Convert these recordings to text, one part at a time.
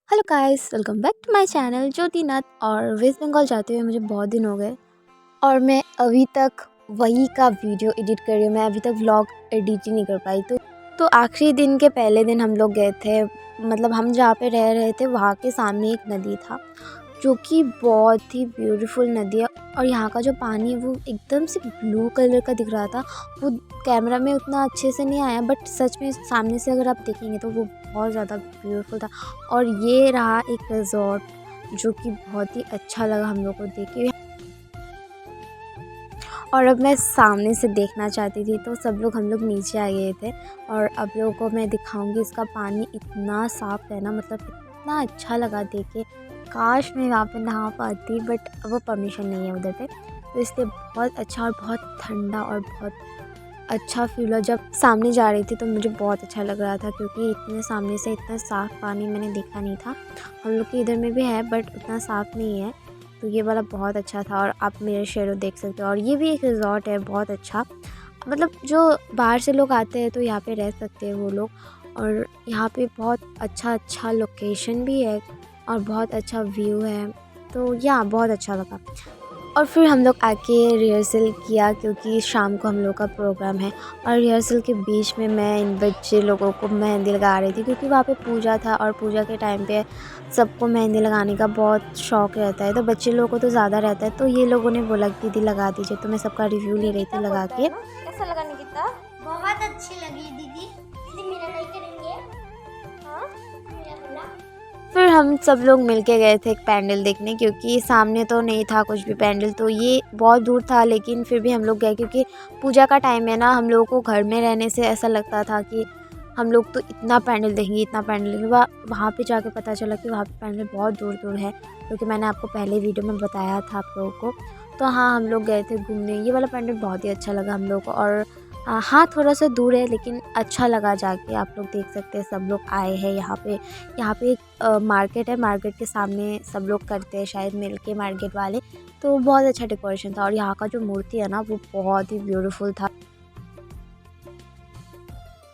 Hello guys, welcome back to my channel Jyotinath. और West Bengal जाते हुए मुझे बहुत दिन हो गए और मैं अभी तक वही का वीडियो एडिट कर रही हूँ। मैं अभी तक व्लॉग एडिट ही नहीं कर पाई। तो आखिरी दिन के पहले दिन हम लोग गए थे, मतलब हम जहाँ पे रह रहे थे वहाँ के सामने एक नदी था जो कि बहुत ही ब्यूटीफुल नदी है। और यहाँ का जो पानी है वो एकदम से ब्लू कलर का दिख रहा था। वो कैमरा में उतना अच्छे से नहीं आया, बट सच में सामने से अगर आप देखेंगे तो वो बहुत ज़्यादा ब्यूटीफुल था। और ये रहा एक रिजॉर्ट जो कि बहुत ही अच्छा लगा हम लोग को देख के। और अब मैं सामने से देखना चाहती थी तो सब लोग हम लोग नीचे आ गए थे। और अब लोगों को मैं दिखाऊंगी, इसका पानी इतना साफ़ है ना, मतलब इतना अच्छा लगा देख के। काश मैं वहाँ पे नहा पाती, बट वो परमिशन नहीं है उधर पे, तो इसलिए बहुत अच्छा और बहुत ठंडा और बहुत अच्छा फील हुआ। जब सामने जा रही थी तो मुझे बहुत अच्छा लग रहा था, क्योंकि इतने सामने से इतना साफ़ पानी मैंने देखा नहीं था। हम लोग के इधर में भी है बट उतना साफ़ नहीं है। तो ये वाला बहुत अच्छा था और आप मेरे शेरो देख सकते हो। और ये भी एक रिज़ॉर्ट है बहुत अच्छा, मतलब जो बाहर से लोग आते हैं तो यहाँ पे रह सकते हैं वो लोग। और यहाँ पे बहुत अच्छा अच्छा लोकेशन भी है और बहुत अच्छा व्यू है। तो यहाँ बहुत अच्छा लगा। और फिर हम लोग आके रिहर्सल किया, क्योंकि शाम को हम लोग का प्रोग्राम है। और रिहर्सल के बीच में मैं इन बच्चे लोगों को मेहंदी लगा रही थी, क्योंकि वहाँ पे पूजा था और पूजा के टाइम पे सबको मेहंदी लगाने का बहुत शौक़ रहता है। तो बच्चे लोगों को तो ज़्यादा रहता है, तो ये लोगों ने बोला कि दीदी लगा दीजिए, तो मैं सबका रिव्यू ले रही थी लगा के। कैसा लगा निकिता? बहुत अच्छी लगी दीदी। दीदी मेरा नहीं करेंगे? हाँ, मेरा बोला। फिर हम सब लोग मिलके गए थे एक पैंडल देखने, क्योंकि सामने तो नहीं था कुछ भी पैंडल, तो ये बहुत दूर था, लेकिन फिर भी हम लोग गए क्योंकि पूजा का टाइम है ना। हम लोगों को घर में रहने से ऐसा लगता था कि हम लोग तो इतना पैंडल देखेंगे, इतना पैंडल देखेंगे। वहाँ पे जाके पता चला कि वहाँ पे पैंडल बहुत दूर दूर है, क्योंकि मैंने आपको पहले वीडियो में बताया था आप लोगों को। तो हाँ, हम लोग गए थे घूमने। ये वाला पैंडल बहुत ही अच्छा लगा हम लोग को। और हाँ, थोड़ा सा दूर है लेकिन अच्छा लगा जाके। आप लोग देख सकते हैं सब लोग आए हैं यहाँ पे। एक मार्केट है, मार्केट के सामने सब लोग करते हैं शायद मिल के, मार्केट वाले। तो बहुत अच्छा डेकोरेशन था और यहाँ का जो मूर्ति है ना वो बहुत ही ब्यूटीफुल था।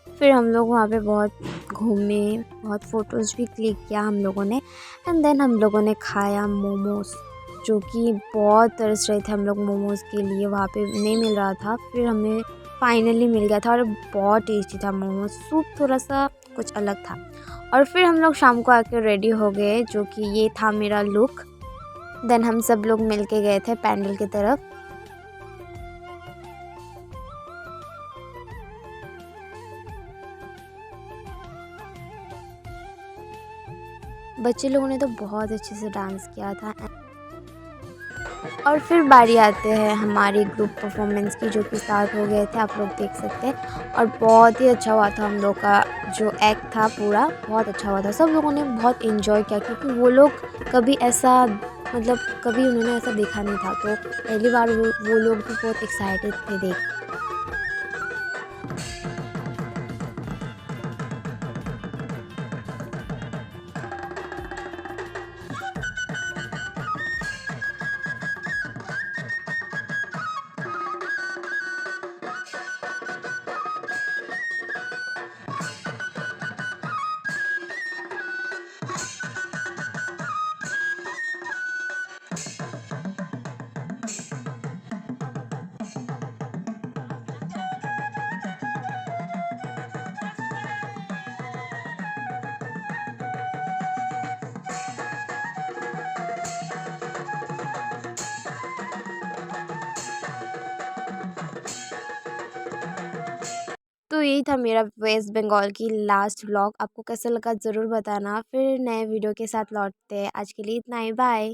फिर हम लोग वहाँ पे बहुत घूमे, बहुत फ़ोटोज़ भी क्लिक किया हम लोगों ने। एंड देन हम लोगों ने खाया मोमोज़, जो कि बहुत तरस रहे थे हम लोग मोमोज़ के लिए, वहाँ पे नहीं मिल रहा था। फिर हमें फाइनली मिल गया था और बहुत टेस्टी था मोमोज़। सूप थोड़ा सा कुछ अलग था। और फिर हम लोग शाम को आके रेडी हो गए, जो कि ये था मेरा लुक। देन हम सब लोग मिल के गए थे पैंडल की तरफ। बच्चे लोगों ने तो बहुत अच्छे से डांस किया था। और फिर बारी आते हैं हमारी ग्रुप परफॉर्मेंस की, जो कि स्टार्ट हो गए थे, आप लोग देख सकते हैं। और बहुत ही अच्छा हुआ था हम लोग का जो एक्ट था, पूरा बहुत अच्छा हुआ था। सब लोगों ने बहुत इन्जॉय किया, क्योंकि वो लोग कभी ऐसा, मतलब कभी उन्होंने ऐसा देखा नहीं था, तो पहली बार वो लोग भी बहुत एक्साइटेड थे देख। तो यही था मेरा वेस्ट बंगाल की लास्ट व्लॉग। आपको कैसा लगा ज़रूर बताना। फिर नए वीडियो के साथ लौटते हैं। आज के लिए इतना ही, बाय।